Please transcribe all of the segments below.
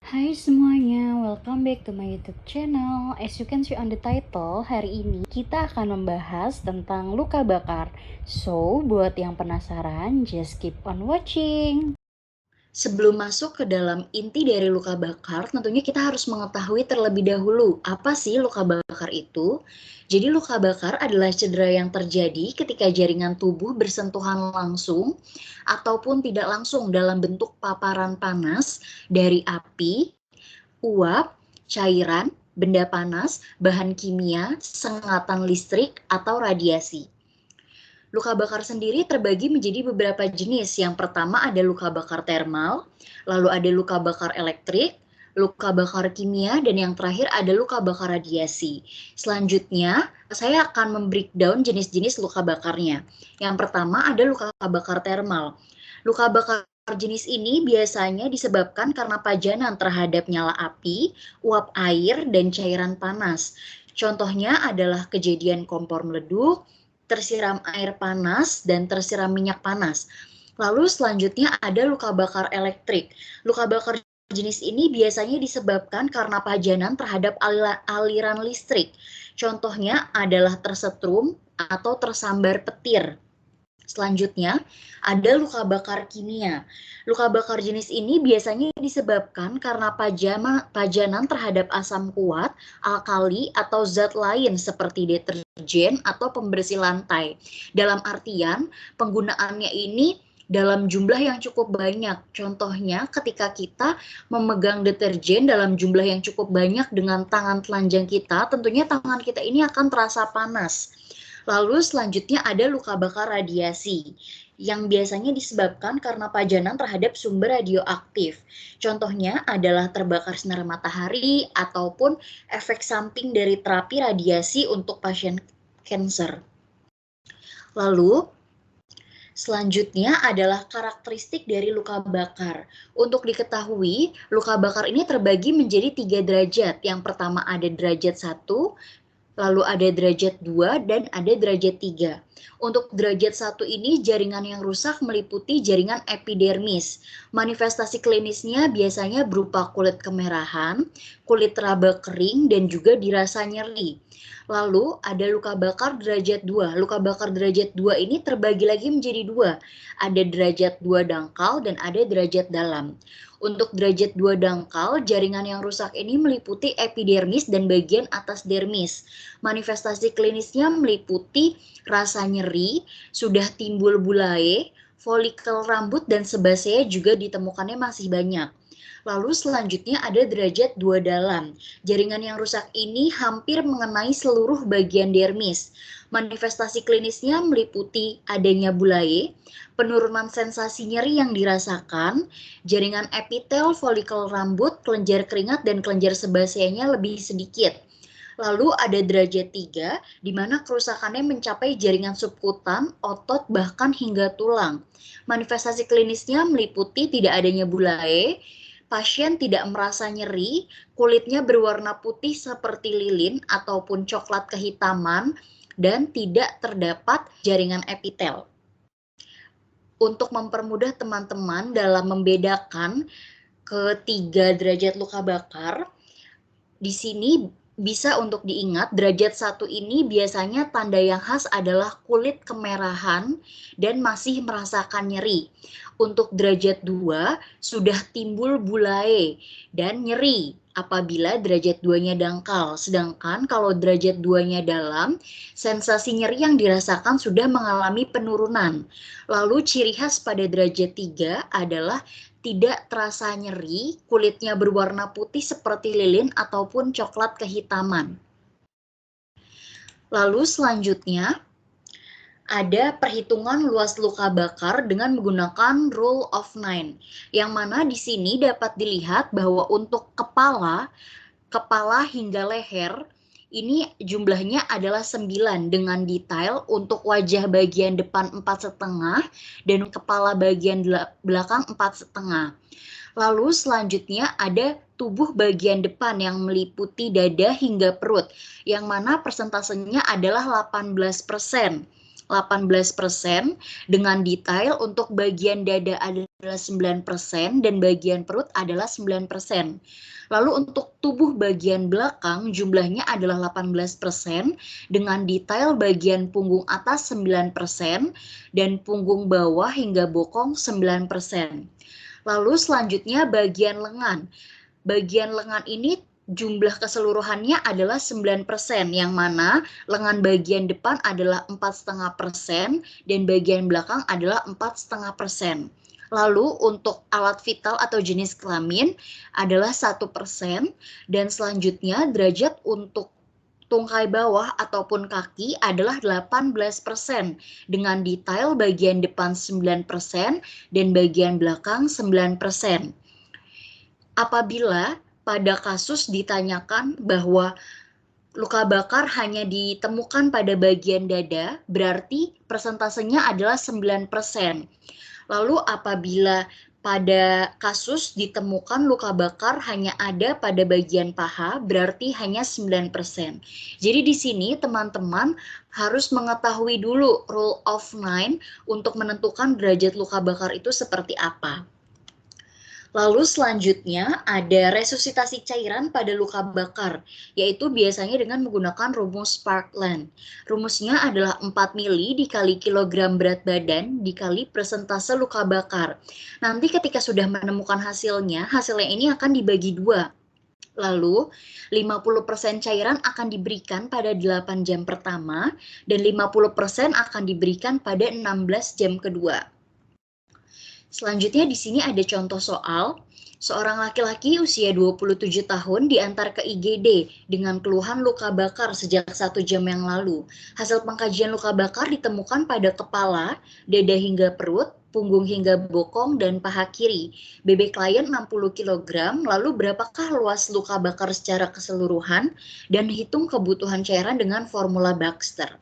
Hai semuanya, welcome back to my YouTube channel. As you can see on the title, hari ini kita akan membahas tentang luka bakar. So, buat yang penasaran, just keep on watching. Sebelum masuk ke dalam inti dari luka bakar, tentunya kita harus mengetahui terlebih dahulu apa sih luka bakar itu. Jadi luka bakar adalah cedera yang terjadi ketika jaringan tubuh bersentuhan langsung ataupun tidak langsung dalam bentuk paparan panas dari api, uap, cairan, benda panas, bahan kimia, sengatan listrik, atau radiasi. Luka bakar sendiri terbagi menjadi beberapa jenis. Yang pertama ada luka bakar termal, lalu ada luka bakar elektrik, luka bakar kimia, dan yang terakhir ada luka bakar radiasi. Selanjutnya, saya akan membreakdown jenis-jenis luka bakarnya. Yang pertama ada luka bakar termal. Luka bakar jenis ini biasanya disebabkan karena pajanan terhadap nyala api, uap air, dan cairan panas. Contohnya adalah kejadian kompor meleduk, tersiram air panas, dan tersiram minyak panas. Lalu selanjutnya ada luka bakar elektrik. Luka bakar jenis ini biasanya disebabkan karena pajanan terhadap aliran listrik. Contohnya adalah tersetrum atau tersambar petir. Selanjutnya, ada luka bakar kimia. Luka bakar jenis ini biasanya disebabkan karena pajanan terhadap asam kuat, alkali, atau zat lain seperti deterjen atau pembersih lantai. Dalam artian, penggunaannya ini dalam jumlah yang cukup banyak. Contohnya, ketika kita memegang deterjen dalam jumlah yang cukup banyak dengan tangan telanjang kita, tentunya tangan kita ini akan terasa panas. Lalu selanjutnya ada luka bakar radiasi yang biasanya disebabkan karena pajanan terhadap sumber radioaktif. Contohnya adalah terbakar sinar matahari ataupun efek samping dari terapi radiasi untuk pasien kanker. Lalu selanjutnya adalah karakteristik dari luka bakar. Untuk diketahui, luka bakar ini terbagi menjadi 3 derajat. Yang pertama ada derajat 1, lalu ada derajat 2 dan ada derajat 3. Untuk derajat 1 ini jaringan yang rusak meliputi jaringan epidermis. Manifestasi klinisnya biasanya berupa kulit kemerahan, kulit raba kering, dan juga dirasa nyeri. Lalu ada luka bakar derajat 2. Luka bakar derajat 2 ini terbagi lagi menjadi 2. Ada derajat 2 dangkal dan ada derajat dalam. Untuk derajat 2 dangkal, jaringan yang rusak ini meliputi epidermis dan bagian atas dermis. Manifestasi klinisnya meliputi rasa nyeri, sudah timbul bulai, folikel rambut dan sebasea juga ditemukannya masih banyak. Lalu selanjutnya ada derajat 2 dalam. Jaringan yang rusak ini hampir mengenai seluruh bagian dermis. Manifestasi klinisnya meliputi adanya bulai, penurunan sensasi nyeri yang dirasakan, jaringan epitel, folikel rambut, kelenjar keringat, dan kelenjar sebaseanya lebih sedikit. Lalu ada derajat 3, di mana kerusakannya mencapai jaringan subkutan, otot, bahkan hingga tulang. Manifestasi klinisnya meliputi tidak adanya bulai, pasien tidak merasa nyeri, kulitnya berwarna putih seperti lilin ataupun coklat kehitaman, dan tidak terdapat jaringan epitel. Untuk mempermudah teman-teman dalam membedakan ketiga derajat luka bakar, di sini bisa untuk diingat derajat 1 ini biasanya tanda yang khas adalah kulit kemerahan dan masih merasakan nyeri. Untuk derajat 2 sudah timbul bulai dan nyeri apabila derajat 2-nya dangkal. Sedangkan kalau derajat 2-nya dalam, sensasi nyeri yang dirasakan sudah mengalami penurunan. Lalu ciri khas pada derajat 3 adalah tidak terasa nyeri, kulitnya berwarna putih seperti lilin ataupun coklat kehitaman. Lalu selanjutnya ada perhitungan luas luka bakar dengan menggunakan rule of 9, yang mana di sini dapat dilihat bahwa untuk kepala hingga leher ini jumlahnya adalah 9 dengan detail untuk wajah bagian depan 4,5 dan kepala bagian belakang 4,5. Lalu selanjutnya ada tubuh bagian depan yang meliputi dada hingga perut, yang mana persentasenya adalah 18%. 18% dengan detail untuk bagian dada adalah 9% dan bagian perut adalah 9%. Lalu untuk tubuh bagian belakang jumlahnya adalah 18% dengan detail bagian punggung atas 9% dan punggung bawah hingga bokong 9%. Lalu selanjutnya bagian lengan. Bagian lengan ini jumlah keseluruhannya adalah 9%, yang mana lengan bagian depan adalah 4,5% dan bagian belakang adalah 4,5%. Lalu untuk alat vital atau jenis kelamin adalah 1%, dan selanjutnya derajat untuk tungkai bawah ataupun kaki adalah 18% dengan detail bagian depan 9% dan bagian belakang 9%. Apabila pada kasus ditanyakan bahwa luka bakar hanya ditemukan pada bagian dada, berarti persentasenya adalah 9%. Lalu apabila pada kasus ditemukan luka bakar hanya ada pada bagian paha, berarti hanya 9%. Jadi di sini teman-teman harus mengetahui dulu rule of 9 untuk menentukan derajat luka bakar itu seperti apa. Lalu selanjutnya ada resusitasi cairan pada luka bakar, yaitu biasanya dengan menggunakan rumus Parkland. Rumusnya adalah 4 mili dikali kilogram berat badan dikali persentase luka bakar. Nanti ketika sudah menemukan hasilnya ini akan dibagi dua. Lalu 50% cairan akan diberikan pada 8 jam pertama dan 50% akan diberikan pada 16 jam kedua. Selanjutnya di sini ada contoh soal. Seorang laki-laki usia 27 tahun diantar ke IGD dengan keluhan luka bakar sejak 1 jam yang lalu. Hasil pengkajian luka bakar ditemukan pada kepala, dada hingga perut, punggung hingga bokong, dan paha kiri. BB klien 60 kg, lalu berapakah luas luka bakar secara keseluruhan? Dan hitung kebutuhan cairan dengan formula Baxter.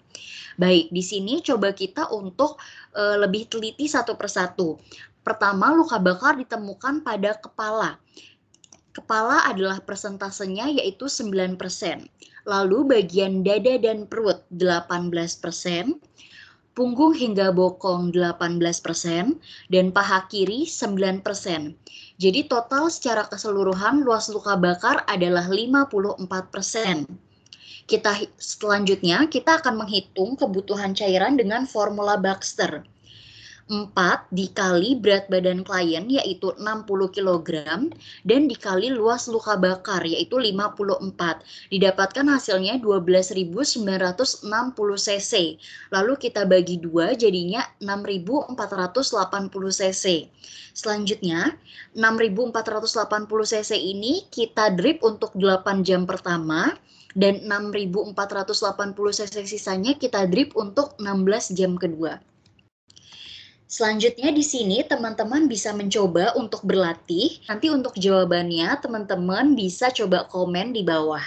Baik, di sini coba kita untuk lebih teliti satu persatu. Pertama, luka bakar ditemukan pada kepala. Kepala adalah persentasenya yaitu 9%. Lalu bagian dada dan perut 18%, punggung hingga bokong 18%, dan paha kiri 9%. Jadi total secara keseluruhan luas luka bakar adalah 54%. Selanjutnya kita akan menghitung kebutuhan cairan dengan formula Baxter. 4 dikali berat badan klien yaitu 60 kg dan dikali luas luka bakar yaitu 54. Didapatkan hasilnya 12.960 cc. Lalu kita bagi 2 jadinya 6.480 cc. Selanjutnya 6.480 cc ini kita drip untuk 8 jam pertama dan 6.480 cc sisanya kita drip untuk 16 jam kedua. Selanjutnya di sini teman-teman bisa mencoba untuk berlatih. Nanti untuk jawabannya teman-teman bisa coba komen di bawah.